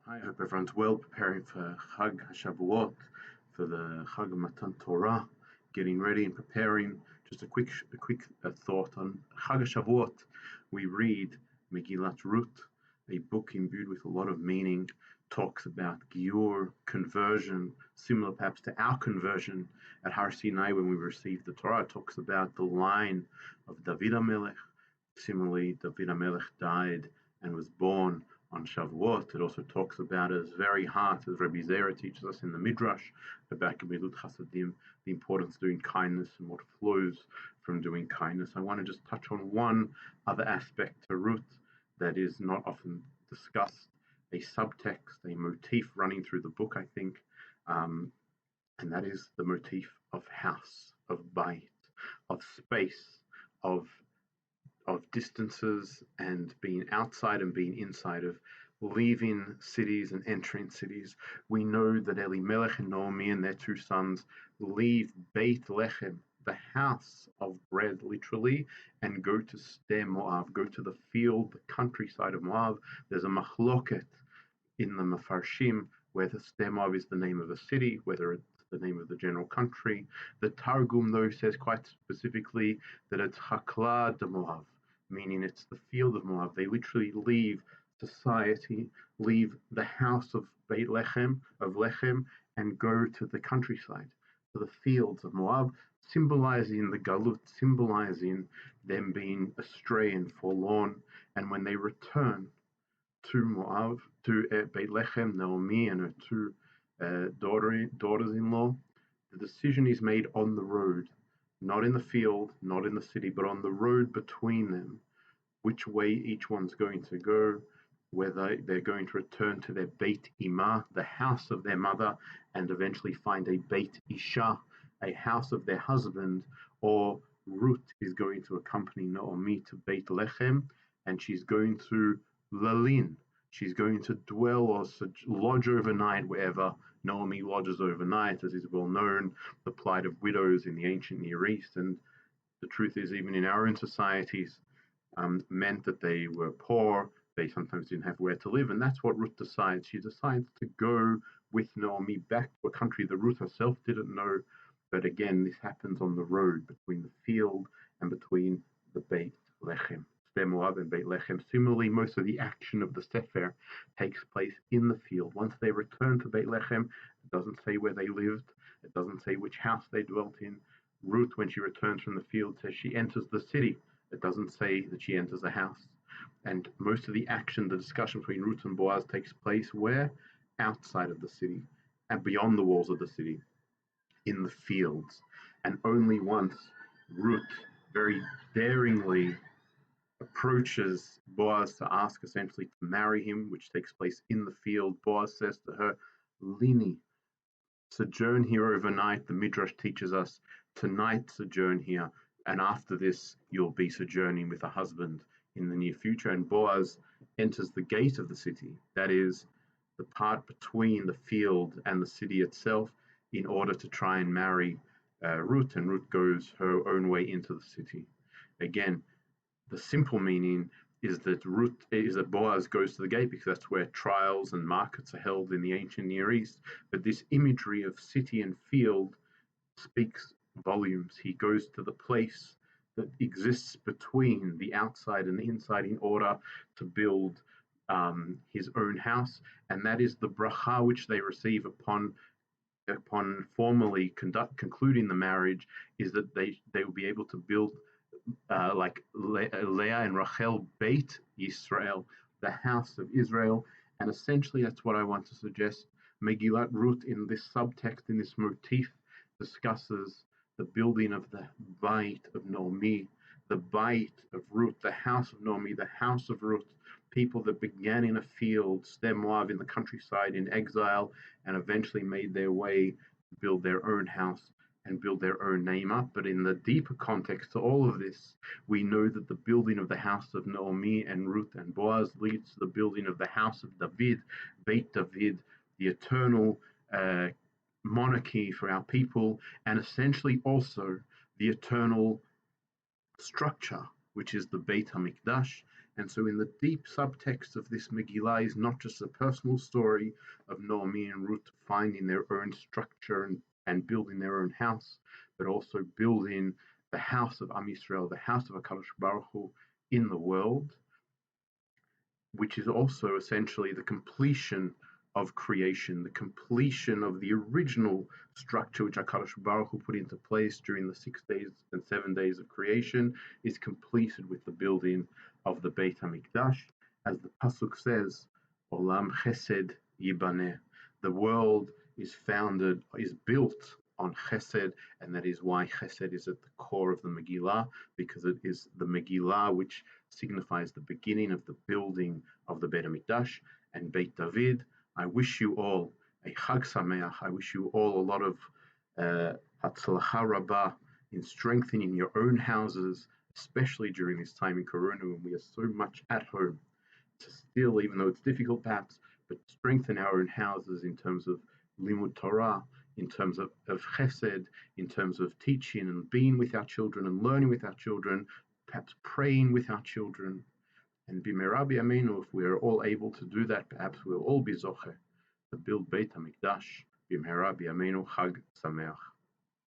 I hope everyone's well, preparing for Chag HaShavuot, for the Chag Matan Torah, getting ready and preparing. Just a quick thought on Chag HaShavuot. We read Megillat Ruth, a book imbued with a lot of meaning, talks about Giur, conversion, similar perhaps to our conversion at Har Sinai when we received the Torah. It talks about the line of David HaMelech. Similarly, David HaMelech died and was born on Shavuot. It also talks about his very heart, as Rabbi Zera teaches us in the Midrash, about Gemilut Chasadim, the importance of doing kindness and what flows from doing kindness. I want to just touch on one other aspect to Ruth that is not often discussed, a subtext, a motif running through the book, I think, and that is the motif of house, of bayit, of space, of distances and being outside and being inside, of leaving cities and entering cities. We know that Elimelech and Naomi and their two sons leave Beit Lechem, the house of bread, literally, and go to Sde Moab, go to the field, the countryside of Moab. There's a machloket in the Mefarshim whether Sde Moab is the name of a city, whether it's the name of the general country. The Targum, though, says quite specifically that it's Hakla de Moab, meaning it's the field of Moab. They literally leave society, leave the house of Beit Lechem, and go to the countryside, to the fields of Moab, symbolizing the Galut, symbolizing them being astray and forlorn. And when they return to Moab, to Beit Lechem, Naomi and her two daughters-in-law, the decision is made on the road, not in the field, not in the city, but on the road between them, which way each one's going to go, whether they're going to return to their Beit Imah, the house of their mother, and eventually find a Beit Isha, a house of their husband, or Ruth is going to accompany Naomi to Beit Lechem, and she's going to Lalin. She's going to dwell or lodge overnight wherever Naomi lodges overnight, as is well known, the plight of widows in the ancient Near East. And the truth is, even in our own societies, meant that they were poor, they sometimes didn't have where to live, and that's what Ruth decides. She decides to go with Naomi back to a country that Ruth herself didn't know, but again, this happens on the road between the field and between the Beit Lechem. Sde Moab and Beit Lechem. Similarly, most of the action of the Sefer takes place in the field. Once they return to Beit Lechem, it doesn't say where they lived, it doesn't say which house they dwelt in. Ruth, when she returns from the field, says she enters the city. It doesn't say that she enters a house. And most of the action, the discussion between Ruth and Boaz takes place where? Outside of the city and beyond the walls of the city, in the fields. And only once Ruth very daringly approaches Boaz to ask essentially to marry him, which takes place in the field, Boaz says to her, Lini, sojourn here overnight. The Midrash teaches us, tonight sojourn here, and after this you'll be sojourning with a husband in the near future. And Boaz enters the gate of the city, that is, the part between the field and the city itself, in order to try and marry Ruth, and Ruth goes her own way into the city. Again, the simple meaning is that Boaz goes to the gate because that's where trials and markets are held in the ancient Near East. But this imagery of city and field speaks volumes. He goes to the place that exists between the outside and the inside in order to build his own house, and that is the bracha which they receive upon formally concluding the marriage, is that they will be able to build like Leah and Rachel, Beit Yisrael, the house of Israel. And essentially that's what I want to suggest. Megillat Ruth, in this subtext, in this motif, discusses the building of the Beit of Naomi, the Beit of Ruth, the house of Naomi, the house of Ruth, people that began in a field, Sde Moab, in the countryside, in exile, and eventually made their way to build their own house and build their own name up. But in the deeper context to all of this, we know that the building of the house of Naomi and Ruth and Boaz leads to the building of the house of David, Beit David, the eternal monarchy for our people, and essentially also the eternal structure, which is the Beit HaMikdash. And so, in the deep subtext of this Megillah is not just a personal story of Naomi and Ruth finding their own structure and building their own house, but also building the house of Am Yisrael, the house of HaKadosh Baruch Hu in the world, which is also essentially the completion of creation, the completion of the original structure which HaKadosh Baruch Hu put into place during the 6 days and 7 days of creation, is completed with the building of the Beit HaMikdash. As the Pasuk says, Olam Chesed Yibaneh. The world is built on Chesed, and that is why Chesed is at the core of the Megillah, because it is the Megillah which signifies the beginning of the building of the Beit HaMikdash and Beit David. I wish you all a Chag Sameach. I wish you all a lot of Hatzlacha Rabbah in strengthening your own houses, especially during this time in Corona when we are so much at home. To still, even though it's difficult perhaps, but strengthen our own houses in terms of Limud Torah, in terms of Chesed, in terms of teaching and being with our children and learning with our children, perhaps praying with our children. And Bimera B'Yameinu, if we are all able to do that, perhaps we'll all be Zoche to build Beit HaMikdash. Bimera B'Yameinu, Chag Sameach.